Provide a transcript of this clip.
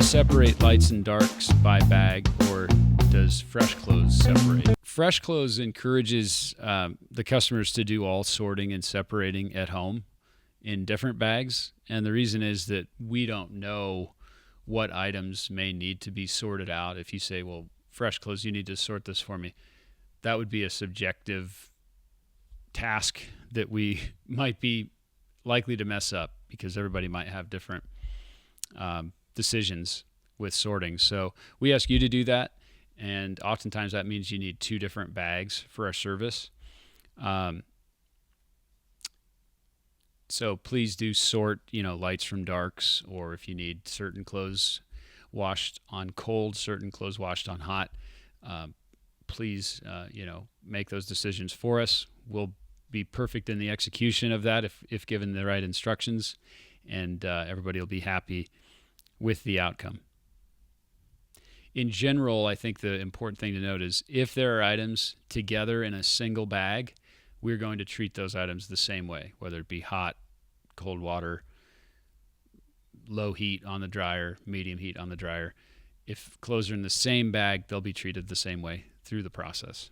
separate lights and darks by bag, or does Fresh Clothes separate? Fresh Clothes encourages the customers to do all sorting and separating at home in different bags. And the reason is that we don't know what items may need to be sorted out. If you say, well, Fresh Clothes, you need to sort this for me, that would be a subjective task that we might be likely to mess up, because everybody might have different decisions with sorting. So we ask you to do that, and oftentimes that means you need 2 different bags for our service. So please do sort, lights from darks, or if you need certain clothes washed on cold, certain clothes washed on hot, please, make those decisions for us. We'll be perfect in the execution of that if given the right instructions, and everybody will be happy with the outcome. In general, I think the important thing to note is if there are items together in a single bag, we're going to treat those items the same way, whether it be hot, cold water, low heat on the dryer, medium heat on the dryer. If clothes are in the same bag, they'll be treated the same way through the process.